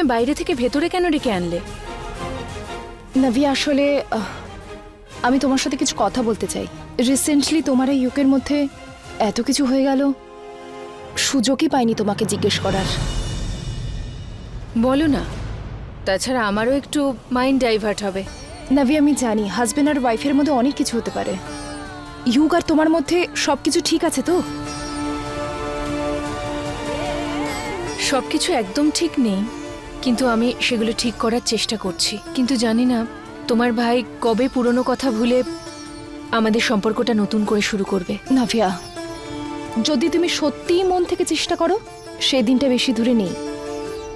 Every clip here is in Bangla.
আমায় বাইরে থেকে ভেতরে কেন ডেকে আনলে? নাভিয়া, আসলে আমি তোমার সাথে কিছু কথা বলতে চাই। রিসেন্টলি তোমার এই ইউকের মধ্যে এত কিছু হয়ে গেল, সুযোগই পাইনি তোমাকে জিজ্ঞেস করার। বলো না, তাছাড়া আমারও একটু মাইন্ড ডাইভার্ট হবে। নাভিয়া, আমি জানি হাজবেন্ড আর ওয়াইফের মধ্যে অনেক কিছু হতে পারে। ইউক আর তোমার মধ্যে সবকিছু ঠিক আছে তো? সবকিছু একদম ঠিক নেই, কিন্তু আমি সেগুলো ঠিক করার চেষ্টা করছি। কিন্তু জানি না তোমার ভাই কবে পুরনো কথা ভুলে আমাদের সম্পর্কটা নতুন করে শুরু করবে। নাভিয়া, যদি তুমি সত্যিই মন থেকে চেষ্টা করো, সেই দিনটা বেশি দূরে নেই,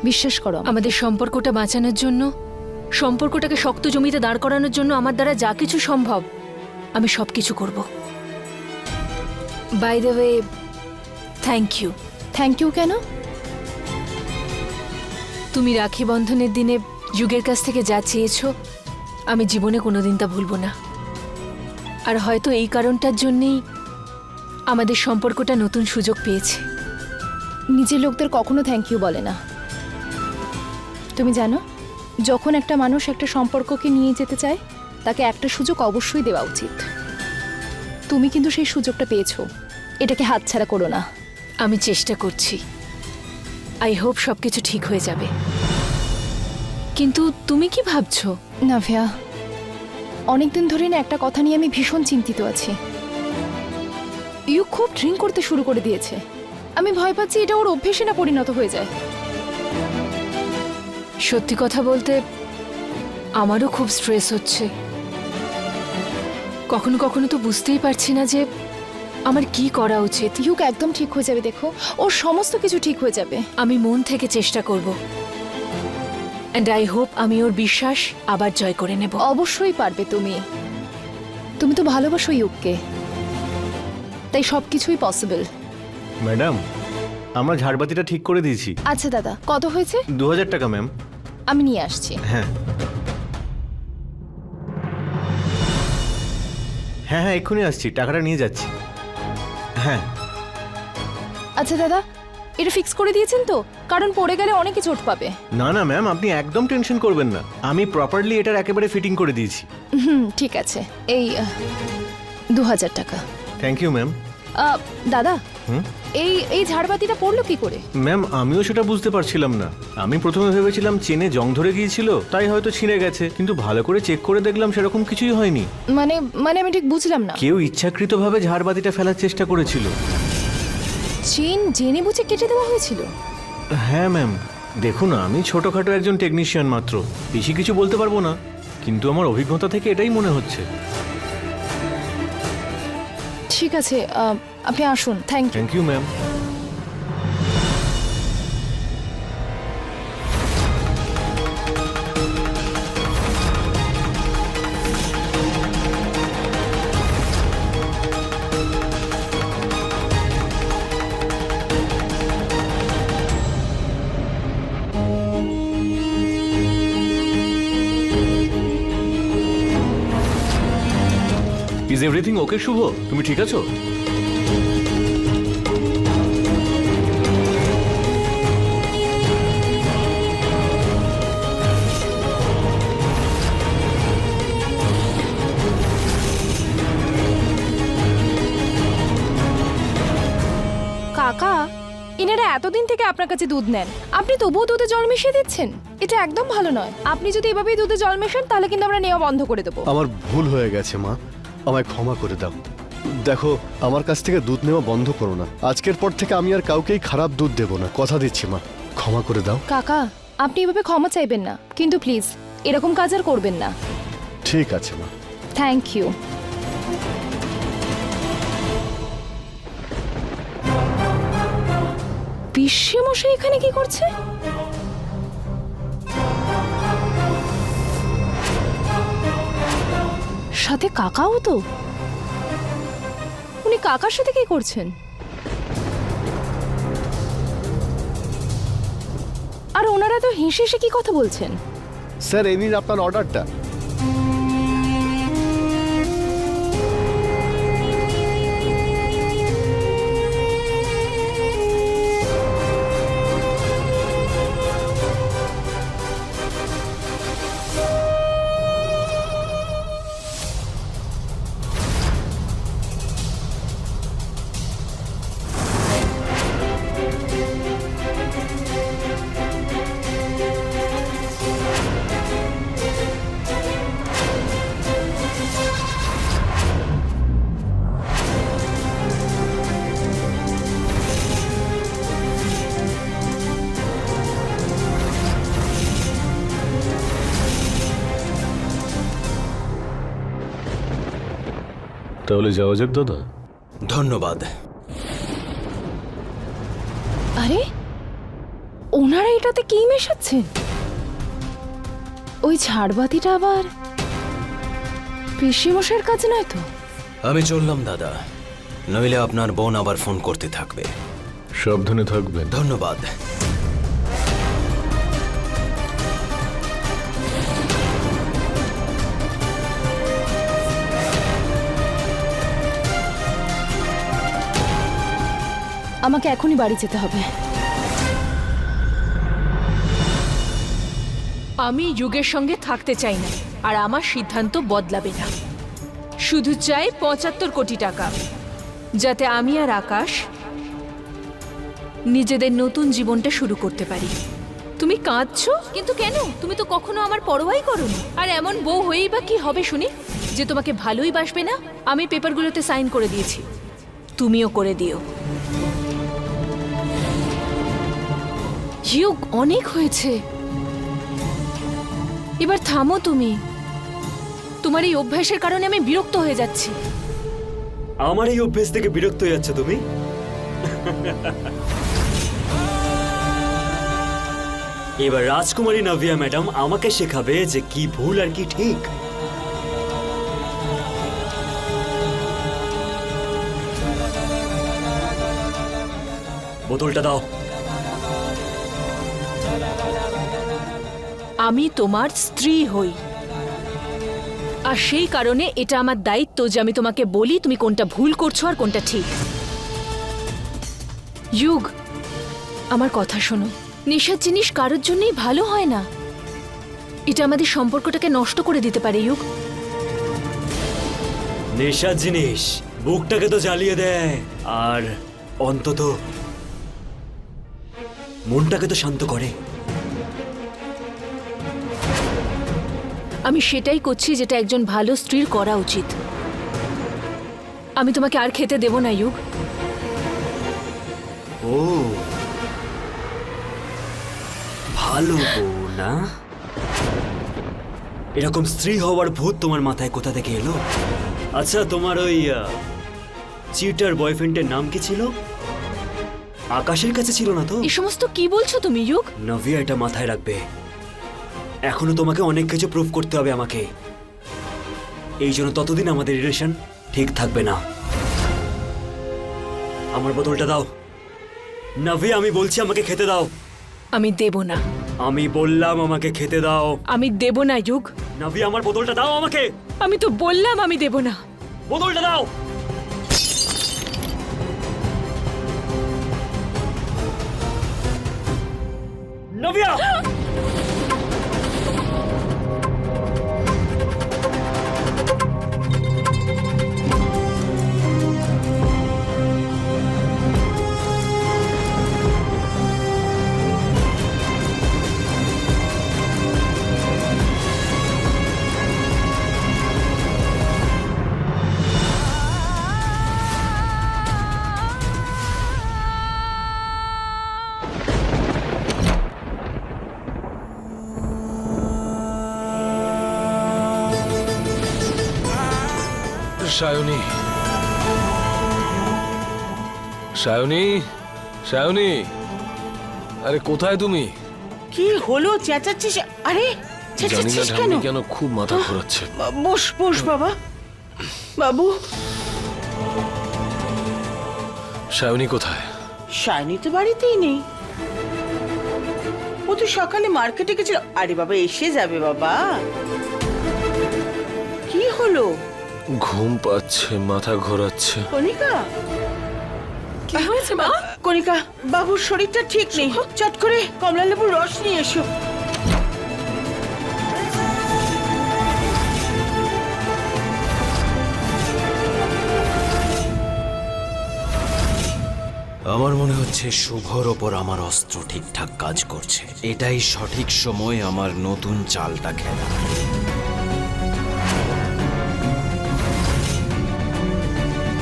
বিশ্বাস করো। আমাদের সম্পর্কটা বাঁচানোর জন্য, সম্পর্কটাকে শক্ত জমিতে দাঁড় করানোর জন্য আমার দ্বারা যা কিছু সম্ভব আমি সব কিছু করব। By the way, thank you. Thank you কেন? তুমি রাখি বন্ধনের দিনে যুগের কাছ থেকে যা চেয়েছো, আমি জীবনে কোনোদিন তা ভুলব না। আর হয়তো এই কারণটার জন্যেই আমাদের সম্পর্কটা নতুন সুযোগ পেয়েছে। নিজের লোকদের কখনো থ্যাংক ইউ বলে না। তুমি জানো, যখন একটা মানুষ একটা সম্পর্ককে নিয়ে যেতে চায়, তাকে একটা সুযোগ অবশ্যই দেওয়া উচিত। তুমি কিন্তু সেই সুযোগটা পেয়েছো, এটাকে হাতছাড়া করো না। আমি চেষ্টা করছি, আই হোপ সবকিছু ঠিক হয়ে যাবে। কিন্তু তুমি কি ভাবছো? নাভিয়া, অনেকদিন ধরে না একটা কথা নিয়ে আমি ভীষণ চিন্তিত আছি। ইউ খুব ড্রিঙ্ক করতে শুরু করে দিয়েছে। আমি ভয় পাচ্ছি এটা ওর অভ্যেসে না পরিণত হয়ে যায়। সত্যি কথা বলতে আমারও খুব স্ট্রেস হচ্ছে। কখনো কখনো তো বুঝতেই পারছি না যে আমার কি করা উচিত। ইউক একদম ঠিক হয়ে যাবে, দেখো ওর সমস্ত কিছু ঠিক হয়ে যাবে। আমি মন থেকে চেষ্টা করব, অ্যান্ড আই হোপ আমি ওর বিশ্বাস আবার জয় করে নেব। অবশ্যই পারবে তুমি। তুমি তো ভালোবাসো ইউককে, তাই সবকিছুই পসিবল। ম্যাডাম, আমরা ঝাড়বাতিটা ঠিক করে দিয়েছি। আচ্ছা দাদা, কত হয়েছে? 2000 টাকা ম্যাম। আমি নিয়ে আসছি। হ্যাঁ হ্যাঁ হ্যাঁ, এক্ষুনি আসছি, টাকাটা নিয়ে যাচ্ছি। হ্যাঁ। আচ্ছা দাদা, এটা ফিক্স করে দিয়েছেন তো? কারণ পড়ে গেলে অনেকে চোট পাবে। না না ম্যাম, আপনি একদম টেনশন করবেন না, আমি প্রপারলি এটার একেবারে ফিটিং করে দিয়েছি। ঠিক আছে, এই 2000 টাকা। Thank you ma'am. দাদা, হুম? এই এই ঝাড়বাতিটা পড়লো কি করে? ম্যাম, আমিও সেটা বুঝতে পারছিলাম না। আমি প্রথমে ভেবেছিলাম চেনে জং ধরে গিয়েছিল, তাই হয়তো ছিঁড়ে গেছে, কিন্তু ভালো করে চেক করে দেখলাম সেরকম কিছুই হয়নি। মানে মানে আমি ঠিক বুঝলাম না। কেউ ইচ্ছাকৃতভাবে ঝাড়বাতিটা ফেলার চেষ্টা করেছিল। চেন জেনে বুঝে কেটে দেওয়া হয়েছিল? হ্যাঁ ম্যাম, দেখুন আমি ছোটখাটো একজন টেকনিশিয়ান মাত্র, বেশি কিছু বলতে পারবো না, কিন্তু আমার অভিজ্ঞতা থেকে এটাই মনে হচ্ছে। ঠিক আছে, আপনি আসুন। Thank you. Thank you ma'am. Is everything okay Shubho? তুমি ঠিক আছো? কাকা, ইনারা এতদিন থেকে আপনার কাছে দুধ নেন, আপনি তবুও দুধে জল মিশিয়ে দিচ্ছেন। এটা একদম ভালো নয়। আপনি যদি এভাবেই দুধে জল মেশান, তাহলে কিন্তু আমরা নেওয়া বন্ধ করে দেবো। আমার ভুল হয়ে গেছে মা, আমায় ক্ষমা করে দাও। দেখো, আমার কাছ থেকে দুধ নেওয়া বন্ধ করো না। আজকের পর থেকে আমি আর কাউকেই খারাপ দুধ দেবো না, কথা দিচ্ছি মা, ক্ষমা করে দাও। কাকা, আপনি এভাবে ক্ষমা চাইবেন না, কিন্তু প্লিজ এরকম কাজ আর করবেন না। ঠিক আছে মা। Thank you. পিসেমশাই এখানে কি করছে? সাথে কাকাও তো। উনি কাকার সাথে কি করছেন? আর ওনারা তো হেসে হেসে কি কথা বলছেন? স্যার, এই নিন আপনার অর্ডারটা। তাহলে যাওয়া যাক দাদা। ধন্যবাদ। আরে ওনারা এটাতে কি মেশাচ্ছেন? ওই ঝাড়বাতিটা আবার পিসিমশাইয়ের কাছে নয় তো? আমি চললাম দাদা, নইলে আপনার বোন আবার ফোন করতে থাকবে। সাবধানে থাকবেন। ধন্যবাদ। আমাকে এখনই বাড়ি যেতে হবে। আমি যুগের সঙ্গে থাকতে চাই না, আর আমার সিদ্ধান্ত বদলাবে না। শুধু চাই ৭৫ কোটি টাকা, যাতে আমি আর আকাশ নিজেদের নতুন জীবনটা শুরু করতে পারি। তুমি কাঁদছো, কিন্তু কেন? তুমি তো কখনো আমার পরোয়াই করোনি। আর এমন বউ হয়েই বা কি হবে শুনি, যে তোমাকে ভালোই বাসবে না? আমি পেপারগুলোতে সাইন করে দিয়েছি, তুমিও করে দিও। যুগ, অনেক হয়েছে, এবার থামো তুমি। তোমার এই অভ্যাসের কারণে আমি বিরক্ত হয়ে যাচ্ছি। আমার এই অভ্যেস থেকে বিরক্ত হয়ে যাচ্ছে তুমি? এবার রাজকুমারী নাভিয়া ম্যাডাম আমাকে শেখাবে যে কি ভুল আর কি ঠিক। বোতলটা দাও। আমি তোমার স্ত্রী হই, আর সেই কারণে এটা আমার দায়িত্ব যে আমি তোমাকে বলি তুমি কোনটা ভুল করছো আর কোনটা ঠিক। যুগ, আমার কথা শোনো। নেশার জিনিস কারোর জন্যই ভালো হয় না। এটা আমাদের সম্পর্কটাকে নষ্ট করে দিতে পারে। যুগ, নেশার জিনিস বুকটাকে তো জ্বালিয়ে দেয়, আর অন্তত মনটাকে তো শান্ত করে। আমি সেটাই করছি যেটা একজন ভালো স্ত্রীর করা উচিত। আমি তোমাকে আর খেতে দেব না। যুগ, ও ভালো বউ না? এরকম স্ত্রী হওয়ার ভূত তোমার মাথায় কোথা থেকে এলো? আচ্ছা, তোমার ওই চিটার বয়ফ্রেন্ডের নাম কি ছিল? আকাশের কাছে ছিল না তো? এই সমস্ত কি বলছো তুমি? যুগ, নাভিয়া, এটা মাথায় রাখবে। এখনো তোমাকে অনেক কিছু প্রুভ করতে হবে আমাকে। এই জন্য ততদিন আমাদের রিলেশন ঠিক থাকবে না। আমার বোতলটা দাও। নাভিয়া, আমি বলছি আমাকে খেতে দাও। আমি দেব না। আমি বললাম আমাকে খেতে দাও। আমি দেব না। যুগ, নাভিয়া, আমার বোতলটা দাও আমাকে। আমি তো বললাম আমি দেব না। বোতলটা দাও। নাভিয়া, সায়নী, সায়নী, সায়নী, আরে কোথায় তুমি? কি হলো চেঁচাচ্ছিস? আরে জানি না চেঁচাচ্ছিস কেন? ঠাম্মি কেন খুব মাথা ঘোরাচ্ছে। বস বস বাবা। বাবু, সায়নী কোথায়? শাইনি তো বাড়িতেই নেই। ও তো সকালে মার্কেটে গেছিল। আরে বাবা, এসে যাবে বাবা। কি হলো? ঘুম পাচ্ছে, মাথা ঘোরাচ্ছে। কণিকা, কি হয়েছে মা? কণিকা, বাবুর শরীরটা ঠিক নেই। চট করে কমলা লেবুর রস নিয়ে এসো। আমার মনে হচ্ছে শুভর ওপর আমার অস্ত্র ঠিকঠাক কাজ করছে। এটাই সঠিক সময় আমার নতুন চালটা খেলা।